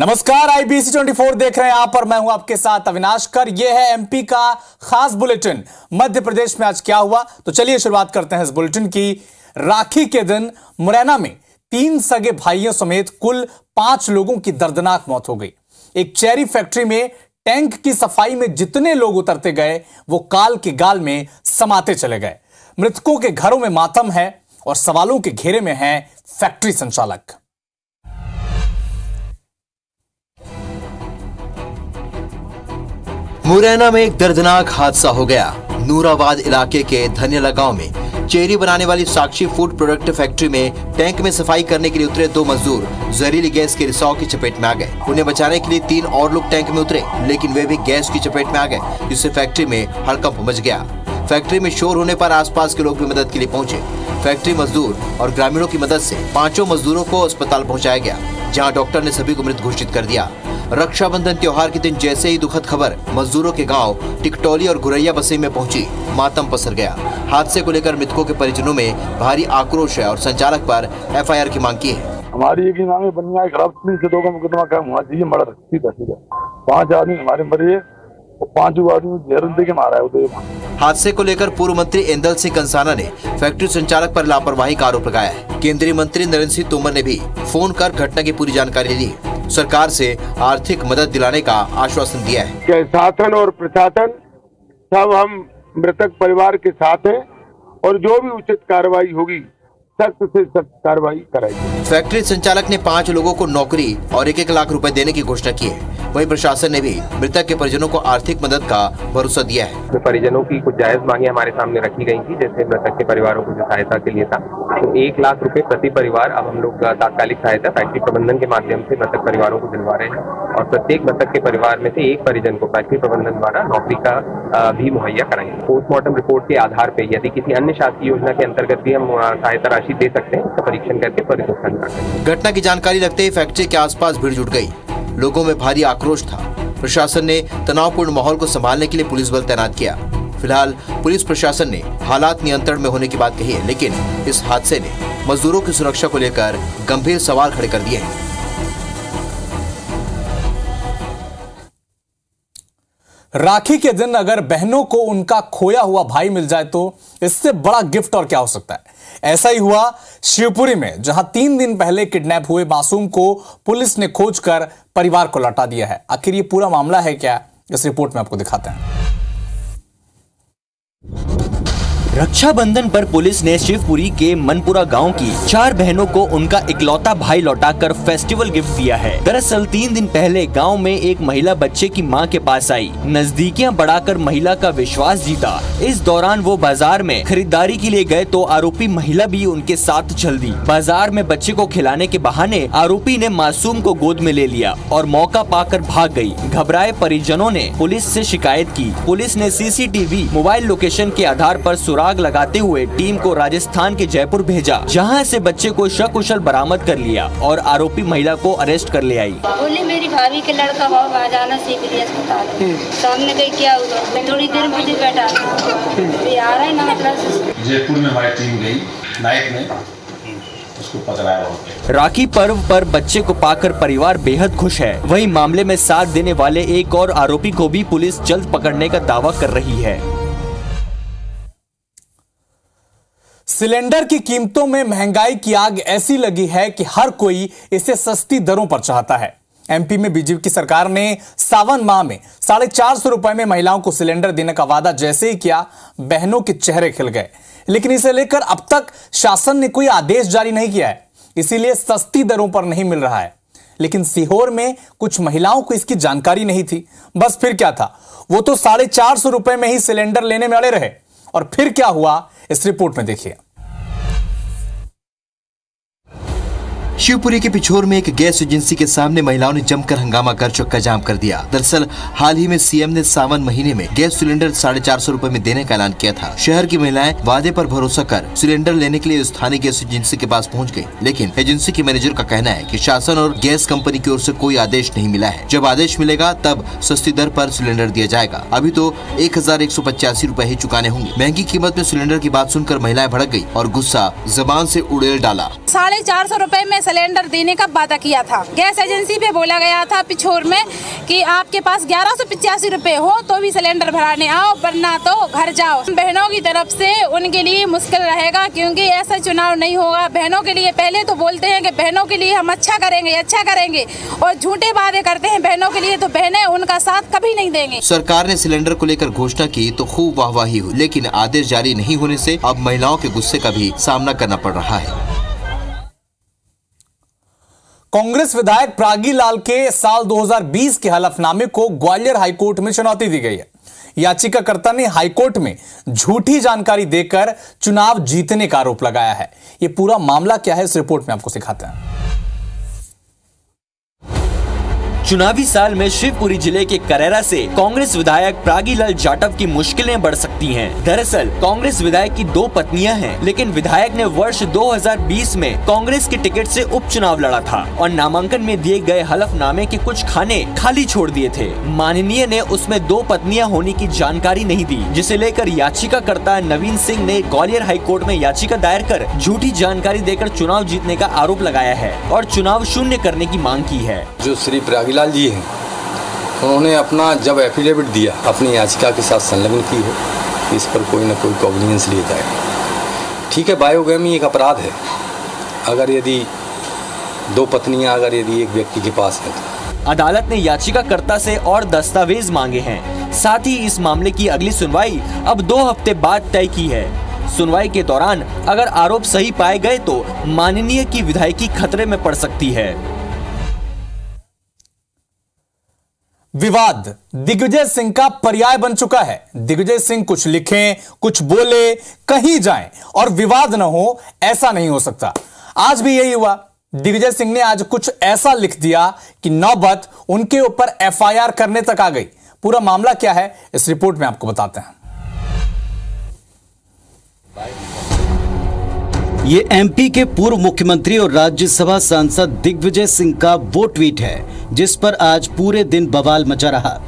नमस्कार, IBC 24 देख रहे हैं आप और मैं हूं आपके साथ अविनाश कर। यह है MP का खास बुलेटिन। मध्य प्रदेश में आज क्या हुआ, तो चलिए शुरुआत करते हैं इस बुलेटिन की। राखी के दिन मुरैना में 3 सगे भाइयों समेत कुल 5 लोगों की दर्दनाक मौत हो गई। एक चेरी फैक्ट्री में टैंक की सफाई में जितने लोग उतरते गए वो काल के गाल में समाते चले गए। मृतकों के घरों में मातम है और सवालों के घेरे में है फैक्ट्री संचालक। मुरैना में एक दर्दनाक हादसा हो गया। नूराबाद इलाके के धनियाला गांव में चेरी बनाने वाली साक्षी फूड प्रोडक्ट फैक्ट्री में टैंक में सफाई करने के लिए उतरे 2 मजदूर जहरीली गैस के रिसाव की चपेट में आ गए। उन्हें बचाने के लिए 3 और लोग टैंक में उतरे, लेकिन वे भी गैस की चपेट में आ गए, जिससे फैक्ट्री में हड़कंप मच गया। फैक्ट्री में शोर होने पर आसपास के लोग भी मदद के लिए पहुंचे। फैक्ट्री मजदूर और ग्रामीणों की मदद से 5 मजदूरों को अस्पताल पहुंचाया गया, जहां डॉक्टर ने सभी को मृत घोषित कर दिया। रक्षाबंधन त्योहार के दिन जैसे ही दुखद खबर मजदूरों के गांव टिकटौली और गुरैया बस्ती में पहुंची, मातम पसर गया। हादसे को लेकर मृतकों के परिजनों में भारी आक्रोश है और संचालक पर FIR की मांग की है। हमारी एक ही मांग है, बनिया खराब से 2 का मुकदमा कम होना चाहिए। मर्डर सीधा 5 आदमी हमारे मरे और 5 आदमी जहर दे के मारा है। हादसे को लेकर पूर्व मंत्री इंदल सिंह कंसाना ने फैक्ट्री संचालक पर लापरवाही का आरोप लगाया है। केंद्रीय मंत्री नरेंद्र सिंह तोमर ने भी फोन कर घटना की पूरी जानकारी ली। सरकार से आर्थिक मदद दिलाने का आश्वासन दिया है। शासन और प्रशासन सब हम मृतक परिवार के साथ हैं और जो भी उचित कार्रवाई होगी सख्त से सख्त कार्रवाई कराएगी। फैक्ट्री संचालक ने 5 लोगों को नौकरी और 1-1 लाख रुपए देने की घोषणा की है। वहीं प्रशासन ने भी मृतक के परिजनों को आर्थिक मदद का भरोसा दिया है। परिजनों की कुछ जायज मांगे हमारे सामने रखी गई थी, जैसे मृतक के परिवारों को जो सहायता के लिए था, तो 1 लाख रुपए प्रति परिवार अब हम लोग तात्कालिक सहायता फैक्ट्री प्रबंधन के माध्यम से मृतक परिवारों को दिलवा रहे हैं और प्रत्येक मृतक के परिवार में से 1 परिजन को फैक्ट्री प्रबंधन द्वारा नौकरी का भी मुहैया कराएंगे। पोस्टमार्टम रिपोर्ट के आधार पर यदि किसी अन्य शासकीय योजना के अंतर्गत भी हम सहायता राशि दे सकते हैं, उसका परीक्षण करके त्वरित भुगतान करते हैं। घटना की जानकारी लगते ही फैक्ट्री के आसपास भीड़ जुट गई। लोगों में भारी आक्रोश था। प्रशासन ने तनावपूर्ण माहौल को संभालने के लिए पुलिस बल तैनात किया। फिलहाल पुलिस प्रशासन ने हालात नियंत्रण में होने की बात कही है, लेकिन इस हादसे ने मजदूरों की सुरक्षा को लेकर गंभीर सवाल खड़े कर दिए हैं। राखी के दिन अगर बहनों को उनका खोया हुआ भाई मिल जाए तो इससे बड़ा गिफ्ट और क्या हो सकता है। ऐसा ही हुआ शिवपुरी में, जहां 3 दिन पहले किडनैप हुए मासूम को पुलिस ने खोजकर परिवार को लौटा दिया है। आखिर ये पूरा मामला है क्या, इस रिपोर्ट में आपको दिखाते हैं। रक्षाबंधन पर पुलिस ने शिवपुरी के मनपुरा गांव की 4 बहनों को उनका इकलौता भाई लौटाकर फेस्टिवल गिफ्ट दिया है। दरअसल 3 दिन पहले गांव में एक महिला बच्चे की मां के पास आई, नजदीकियां बढ़ाकर महिला का विश्वास जीता। इस दौरान वो बाजार में खरीदारी के लिए गए तो आरोपी महिला भी उनके साथ चल दी। बाजार में बच्चे को खिलाने के बहाने आरोपी ने मासूम को गोद में ले लिया और मौका पाकर भाग गयी। घबराए परिजनों ने पुलिस से शिकायत की। पुलिस ने CCTV मोबाइल लोकेशन के आधार पर आग लगाते हुए टीम को राजस्थान के जयपुर भेजा, जहां से बच्चे को सकुशल बरामद कर लिया और आरोपी महिला को अरेस्ट कर ले आई। बोले मेरी भाभी के लड़का हो वहाँ जाना सीख लिया अस्पताल। सामने गई क्या हुआ, थोड़ी देर मुझे बैठा आ रहा है ना, मतलब जयपुर में हमारी टीम गई नाइट में, उसको पकड़ाया। राखी पर्व पर बच्चे को पाकर परिवार बेहद खुश है। वहीं मामले में साथ देने वाले एक और आरोपी को भी पुलिस जल्द पकड़ने का दावा कर रही है। सिलेंडर की कीमतों में महंगाई की आग ऐसी लगी है कि हर कोई इसे सस्ती दरों पर चाहता है। MP में BJP की सरकार ने सावन माह में 450 रुपए में महिलाओं को सिलेंडर देने का वादा जैसे ही किया, बहनों के चेहरे खिल गए। लेकिन इसे लेकर अब तक शासन ने कोई आदेश जारी नहीं किया है, इसीलिए सस्ती दरों पर नहीं मिल रहा है। लेकिन सीहोर में कुछ महिलाओं को इसकी जानकारी नहीं थी। बस फिर क्या था, वो तो 450 रुपए में ही सिलेंडर लेने में अड़े रहे। और फिर क्या हुआ, इस रिपोर्ट में देखिए। शिवपुरी के पिछोर में एक गैस एजेंसी के सामने महिलाओं ने जमकर हंगामा कर चक्का जाम कर दिया। दरअसल हाल ही में CM ने सावन महीने में गैस सिलेंडर 450 रुपए में देने का ऐलान किया था। शहर की महिलाएं वादे पर भरोसा कर सिलेंडर लेने के लिए स्थानीय गैस एजेंसी के पास पहुंच गई, लेकिन एजेंसी के मैनेजर का कहना है कि शासन और गैस कंपनी की ओर से कोई आदेश नहीं मिला है। जब आदेश मिलेगा तब सस्ती दर पर सिलेंडर दिया जाएगा। अभी तो 1185 रुपए ही चुकाने होंगे। महंगी कीमत में सिलेंडर की बात सुनकर महिलाएं भड़क गयी और गुस्सा जबान से उड़ेल डाला। 450 रुपए में सिलेंडर देने का वादा किया था। गैस एजेंसी पे बोला गया था पिछोर में कि आपके पास 1185 रुपए हो तो भी सिलेंडर भराने आओ, वरना तो घर जाओ। बहनों की तरफ से उनके लिए मुश्किल रहेगा, क्योंकि ऐसा चुनाव नहीं होगा। बहनों के लिए पहले तो बोलते हैं कि बहनों के लिए हम अच्छा करेंगे, और झूठे वादे करते हैं बहनों के लिए, तो बहनें उनका साथ कभी नहीं देंगे। सरकार ने सिलेंडर को लेकर घोषणा की तो खूब वाहवाही हुई, लेकिन आदेश जारी नहीं होने से अब महिलाओं के गुस्से का भी सामना करना पड़ रहा है। कांग्रेस विधायक प्रागी लाल के साल 2020 के हलफनामे को ग्वालियर हाईकोर्ट में चुनौती दी गई है। याचिकाकर्ता ने हाईकोर्ट में झूठी जानकारी देकर चुनाव जीतने का आरोप लगाया है। यह पूरा मामला क्या है, इस रिपोर्ट में आपको सिखाते हैं। चुनावी साल में शिवपुरी जिले के करेरा से कांग्रेस विधायक प्रागी लाल जाटव की मुश्किलें बढ़ सकती हैं। दरअसल कांग्रेस विधायक की 2 पत्नियां हैं, लेकिन विधायक ने वर्ष 2020 में कांग्रेस के टिकट से उपचुनाव लड़ा था और नामांकन में दिए गए हलफनामे के कुछ खाने खाली छोड़ दिए थे। माननीय ने उसमें 2 पत्नियां होने की जानकारी नहीं दी, जिसे लेकर याचिकाकर्ता नवीन सिंह ने ग्वालियर हाईकोर्ट में याचिका दायर कर झूठी जानकारी देकर चुनाव जीतने का आरोप लगाया है और चुनाव शून्य करने की मांग की है। जो श्री प्रागी लाल जी हैं, उन्होंने अपना जब एफिडेविट दिया अपनी याचिका के साथ संलग्न की है, इस पर कोई न कोई कॉग्निजेंस लिया जाए। ठीक है, बायोगैमी एक अपराध है। अगर यदि 2 पत्नियां अगर यदि एक व्यक्ति के पास है तो। अदालत ने याचिकाकर्ता से और दस्तावेज मांगे हैं। साथ ही इस मामले की अगली सुनवाई अब 2 हफ्ते बाद तय की है। सुनवाई के दौरान अगर आरोप सही पाए गए तो माननीय की विधायकी खतरे में पड़ सकती है। विवाद दिग्विजय सिंह का पर्याय बन चुका है। दिग्विजय सिंह कुछ लिखें, कुछ बोले, कहीं जाएं और विवाद न हो, ऐसा नहीं हो सकता। आज भी यही हुआ। दिग्विजय सिंह ने आज कुछ ऐसा लिख दिया कि नौबत उनके ऊपर एफआईआर करने तक आ गई। पूरा मामला क्या है, इस रिपोर्ट में आपको बताते हैं। ये एमपी के पूर्व मुख्यमंत्री और राज्यसभा सांसद दिग्विजय सिंह का वो ट्वीट है जिस पर आज पूरे दिन बवाल मचा रहा।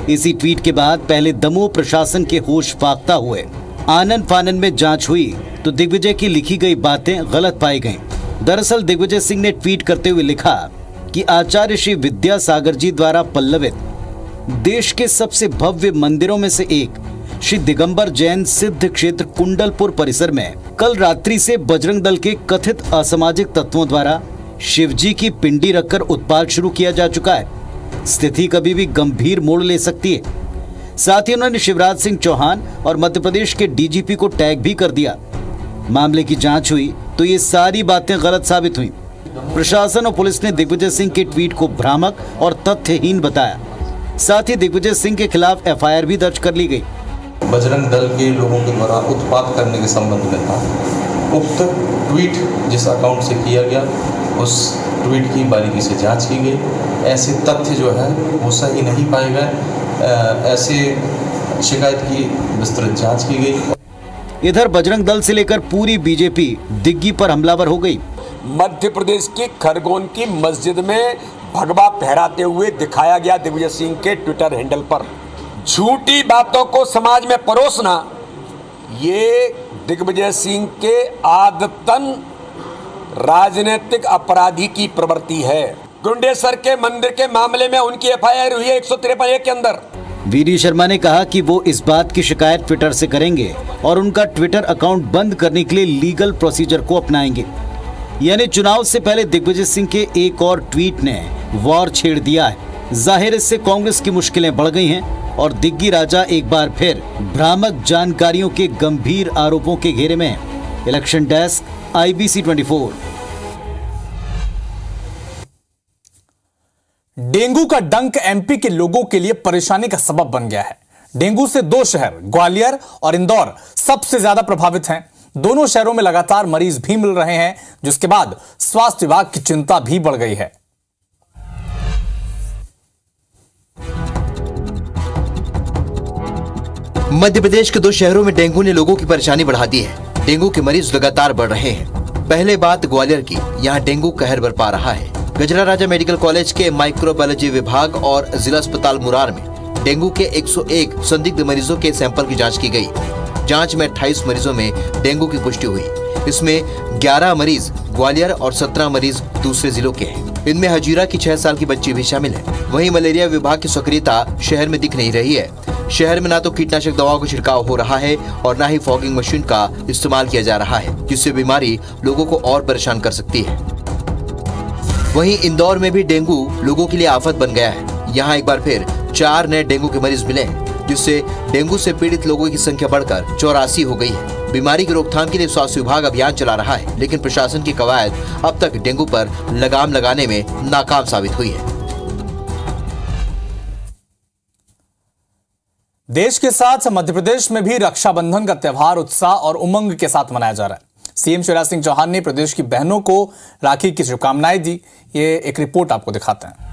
इसी ट्वीट के बाद पहले दमोह प्रशासन के होश फाख्ता हुए। आनन फानन में जांच हुई तो दिग्विजय की लिखी गई बातें गलत पाई गईं। दरअसल दिग्विजय सिंह ने ट्वीट करते हुए लिखा कि आचार्य श्री विद्यासागर जी द्वारा पल्लवित देश के सबसे भव्य मंदिरों में से एक श्री दिगंबर जैन सिद्ध क्षेत्र कुंडलपुर परिसर में कल रात्रि से बजरंग दल के कथित असामाजिक तत्वों द्वारा शिवजी की पिंडी रखकर उत्पात शुरू किया जा चुका है। स्थिति कभी भी गंभीर मोड़ ले सकती है। साथ ही उन्होंने शिवराज सिंह चौहान और मध्य प्रदेश के डीजीपी को टैग भी कर दिया। मामले की जांच हुई तो ये सारी बातें गलत साबित हुई। प्रशासन और पुलिस ने दिग्विजय सिंह के ट्वीट को भ्रामक और तथ्यहीन बताया। साथ ही दिग्विजय सिंह के खिलाफ एफआईआर भी दर्ज कर ली गई। बजरंग दल के लोगों के द्वारा उत्पात करने के संबंध में था। उक्त ट्वीट जिस अकाउंट से किया गया उस ट्वीट की बारीकी से जांच की गई। ऐसे तथ्य जो है वो सही नहीं पाए गए। ऐसे शिकायत की विस्तृत जांच की गई। इधर बजरंग दल से लेकर पूरी बीजेपी दिग्गी पर हमलावर हो गई। मध्य प्रदेश के खरगोन की मस्जिद में भगवा फहराते हुए दिखाया गया दिग्विजय सिंह के ट्विटर हैंडल पर। झूठी बातों को समाज में परोसना ये दिग्विजय सिंह के आदतन राजनीतिक अपराधी की प्रवृत्ति है। गुंडेसर के मंदिर के मामले में उनकी एफआईआर हुई है 153 के अंदर। वीडी शर्मा ने कहा कि वो इस बात की शिकायत ट्विटर से करेंगे और उनका ट्विटर अकाउंट बंद करने के लिए लीगल प्रोसीजर को अपनाएंगे। यानी चुनाव से पहले दिग्विजय सिंह के एक और ट्वीट ने वॉर छेड़ दिया है। जाहिर इससे कांग्रेस की मुश्किलें बढ़ गई हैं और दिग्गी राजा एक बार फिर भ्रामक जानकारियों के गंभीर आरोपों के घेरे में है। Election desk, IBC 24। डेंगू का डंक एमपी के लोगों के लिए परेशानी का सबब बन गया है। डेंगू से 2 शहर ग्वालियर और इंदौर सबसे ज्यादा प्रभावित हैं। दोनों शहरों में लगातार मरीज भी मिल रहे हैं, जिसके बाद स्वास्थ्य विभाग की चिंता भी बढ़ गई है। मध्य प्रदेश के 2 शहरों में डेंगू ने लोगों की परेशानी बढ़ा दी है। डेंगू के मरीज लगातार बढ़ रहे हैं। पहले बात ग्वालियर की, यहाँ डेंगू कहर बरपा रहा है। गजरा राजा मेडिकल कॉलेज के माइक्रोबायोलॉजी विभाग और जिला अस्पताल मुरार में डेंगू के 101 संदिग्ध मरीजों के सैंपल की जांच की गई। जांच में 28 मरीजों में डेंगू की पुष्टि हुई। इसमें 11 मरीज ग्वालियर और 17 मरीज दूसरे जिलों के हैं। इनमें हजीरा की 6 साल की बच्ची भी शामिल है। वहीं मलेरिया विभाग की सक्रियता शहर में दिख नहीं रही है। शहर में न तो कीटनाशक दवाओं का छिड़काव हो रहा है और न ही फॉगिंग मशीन का इस्तेमाल किया जा रहा है, जिससे बीमारी लोगों को और परेशान कर सकती है। वहीं इंदौर में भी डेंगू लोगों के लिए आफत बन गया है। यहाँ एक बार फिर 4 नए डेंगू के मरीज मिले हैं, जिससे डेंगू से पीड़ित लोगों की संख्या बढ़कर 84 हो गई है। बीमारी की रोकथाम के लिए स्वास्थ्य विभाग अभियान चला रहा है, लेकिन प्रशासन की कवायद अब तक डेंगू पर लगाम लगाने में नाकाम साबित हुई है। देश के साथ मध्य प्रदेश में भी रक्षाबंधन का त्यौहार उत्साह और उमंग के साथ मनाया जा रहा है। सीएम शिवराज सिंह चौहान ने प्रदेश की बहनों को राखी की शुभकामनाएं दी। ये एक रिपोर्ट आपको दिखाते हैं।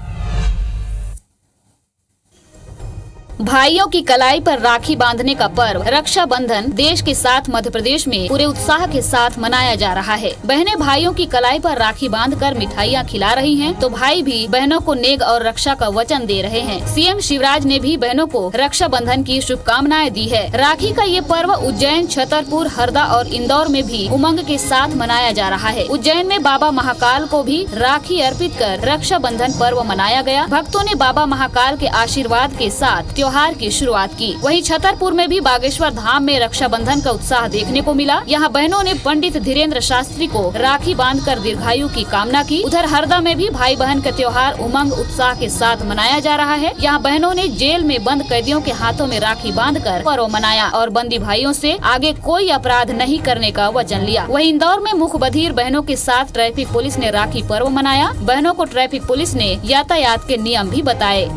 भाइयों की कलाई पर राखी बांधने का पर्व रक्षाबंधन देश के साथ मध्य प्रदेश में पूरे उत्साह के साथ मनाया जा रहा है। बहनें भाइयों की कलाई पर राखी बांधकर मिठाइयाँ खिला रही हैं, तो भाई भी बहनों को नेग और रक्षा का वचन दे रहे हैं। सीएम शिवराज ने भी बहनों को रक्षाबंधन की शुभकामनाएं दी है। राखी का ये पर्व उज्जैन, छतरपुर, हरदा और इंदौर में भी उमंग के साथ मनाया जा रहा है। उज्जैन में बाबा महाकाल को भी राखी अर्पित कर रक्षाबंधन पर्व मनाया गया। भक्तों ने बाबा महाकाल के आशीर्वाद के साथ त्योहार की शुरुआत की। वहीं छतरपुर में भी बागेश्वर धाम में रक्षाबंधन का उत्साह देखने को मिला। यहाँ बहनों ने पंडित धीरेन्द्र शास्त्री को राखी बांधकर दीर्घायु की कामना की। उधर हरदा में भी भाई बहन का त्योहार उमंग उत्साह के साथ मनाया जा रहा है। यहाँ बहनों ने जेल में बंद कैदियों के हाथों में राखी बांधकर पर्व मनाया और बंदी भाइयों से आगे कोई अपराध नहीं करने का वचन लिया। वहीं इंदौर में मुख बधिर बहनों के साथ ट्रैफिक पुलिस ने राखी पर्व मनाया। बहनों को ट्रैफिक पुलिस ने यातायात के नियम भी बताए।